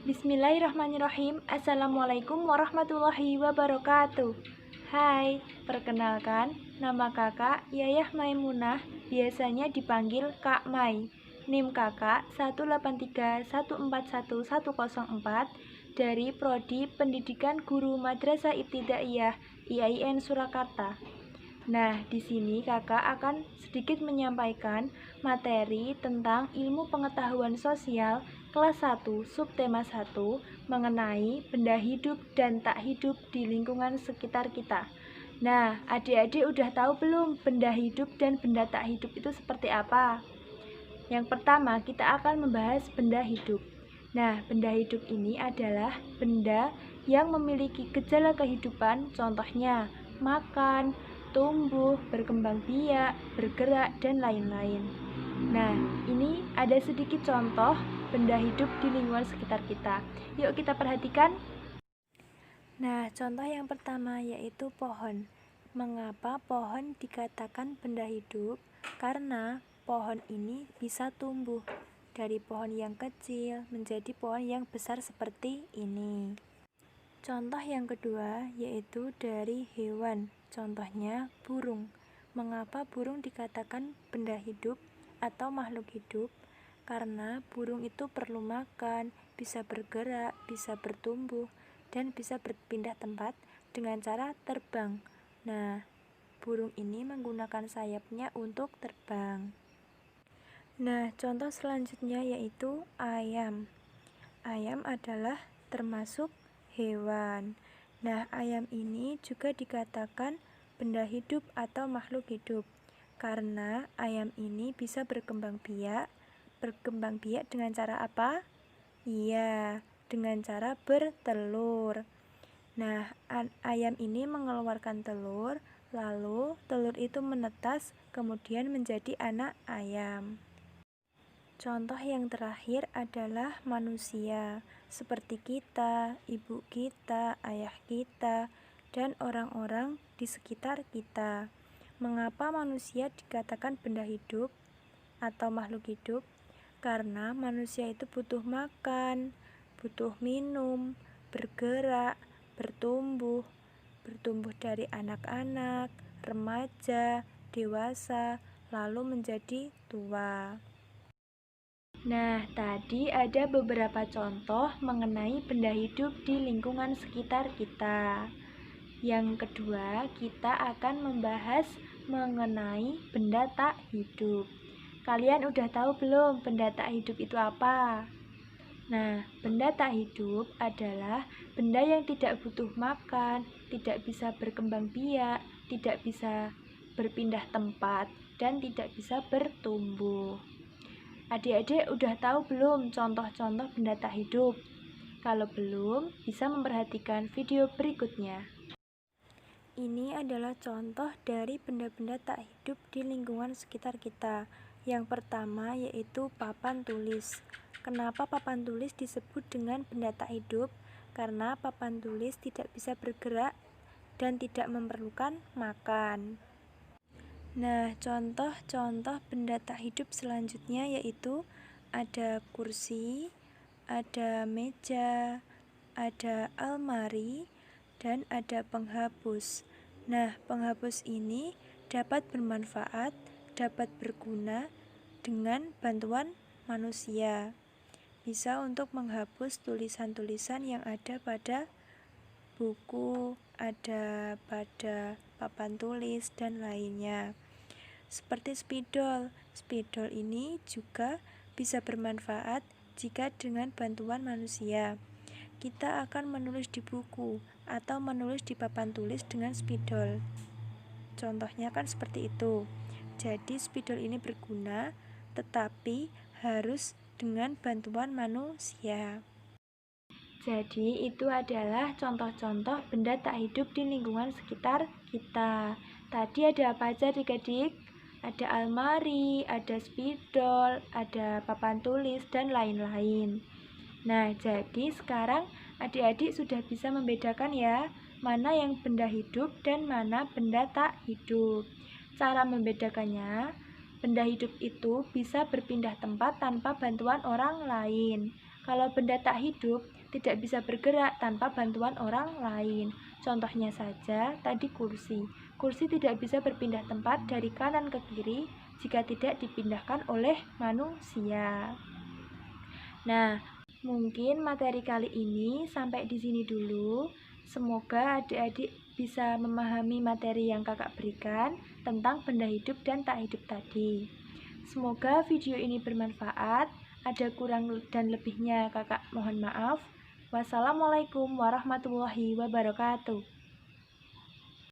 Bismillahirrahmanirrahim. Assalamualaikum warahmatullahi wabarakatuh. Hai, perkenalkan, nama kakak Yayah Maimunah, biasanya dipanggil Kak Mai. NIM kakak 183141104 dari Prodi Pendidikan Guru Madrasah Ibtidaiyah IAIN Surakarta. Nah, di sini kakak akan sedikit menyampaikan materi tentang ilmu pengetahuan sosial kelas 1 subtema 1 mengenai benda hidup dan tak hidup di lingkungan sekitar kita. Nah, adik-adik udah tahu belum benda hidup dan benda tak hidup itu seperti apa? Yang pertama, kita akan membahas benda hidup. Nah, benda hidup ini adalah benda yang memiliki gejala kehidupan, contohnya makan, tumbuh, berkembang biak, bergerak, dan lain-lain. Nah, ini ada sedikit contoh benda hidup di lingkungan sekitar kita. Yuk kita perhatikan. Nah, contoh yang pertama yaitu pohon. Mengapa pohon dikatakan benda hidup? Karena pohon ini bisa tumbuh dari pohon yang kecil menjadi pohon yang besar seperti ini. Contoh yang kedua yaitu dari hewan, contohnya burung. Mengapa burung dikatakan benda hidup atau makhluk hidup? Karena burung itu perlu makan, bisa bergerak, bisa bertumbuh, dan bisa berpindah tempat dengan cara terbang. Nah, burung ini menggunakan sayapnya untuk terbang. Nah, contoh selanjutnya yaitu ayam. Ayam adalah termasuk hewan. Nah, ayam ini juga dikatakan benda hidup atau makhluk hidup karena ayam ini bisa berkembang biak. Berkembang biak dengan cara apa? Iya, dengan cara bertelur. Nah, ayam ini mengeluarkan telur, lalu telur itu menetas, kemudian menjadi anak ayam. Contoh yang terakhir adalah manusia, seperti kita, ibu kita, ayah kita, dan orang-orang di sekitar kita. Mengapa manusia dikatakan benda hidup atau makhluk hidup? Karena manusia itu butuh makan, butuh minum, bergerak, bertumbuh dari anak-anak, remaja, dewasa, lalu menjadi tua. Nah, tadi ada beberapa contoh mengenai benda hidup di lingkungan sekitar kita. Yang kedua, kita akan membahas mengenai benda tak hidup. Kalian udah tahu belum benda tak hidup itu apa? Nah, benda tak hidup adalah benda yang tidak butuh makan, tidak bisa berkembang biak, tidak bisa berpindah tempat, dan tidak bisa bertumbuh. Adik-adik udah tahu belum contoh-contoh benda tak hidup? Kalau belum, bisa memperhatikan video berikutnya. Ini adalah contoh dari benda-benda tak hidup di lingkungan sekitar kita. Yang pertama yaitu papan tulis. Kenapa papan tulis disebut dengan benda tak hidup? Karena papan tulis tidak bisa bergerak dan tidak memerlukan makan. Nah, contoh-contoh benda tak hidup selanjutnya yaitu ada kursi, ada meja, ada almari, dan ada penghapus. Nah, penghapus ini dapat bermanfaat, dapat berguna dengan bantuan manusia. Bisa untuk menghapus tulisan-tulisan yang ada pada buku, ada pada papan tulis, dan lainnya. Seperti spidol. Spidol ini juga bisa bermanfaat jika dengan bantuan manusia. Kita akan menulis di buku atau menulis di papan tulis dengan spidol. Contohnya kan seperti itu. Jadi spidol ini berguna, tetapi harus dengan bantuan manusia. Jadi itu adalah contoh-contoh benda tak hidup di lingkungan sekitar kita. Tadi ada apa aja adik-adik? Ada almari, ada spidol, ada papan tulis, dan lain-lain. Nah, jadi sekarang adik-adik sudah bisa membedakan ya, mana yang benda hidup dan mana benda tak hidup. Cara membedakannya, benda hidup itu bisa berpindah tempat tanpa bantuan orang lain. Kalau benda tak hidup, tidak bisa bergerak tanpa bantuan orang lain. Contohnya saja tadi kursi. Kursi tidak bisa berpindah tempat dari kanan ke kiri jika tidak dipindahkan oleh manusia. Nah, mungkin materi kali ini sampai di sini dulu. Semoga adik-adik bisa memahami materi yang kakak berikan tentang benda hidup dan tak hidup tadi. Semoga video ini bermanfaat. Ada kurang dan lebihnya kakak mohon maaf. Wassalamualaikum warahmatullahi wabarakatuh.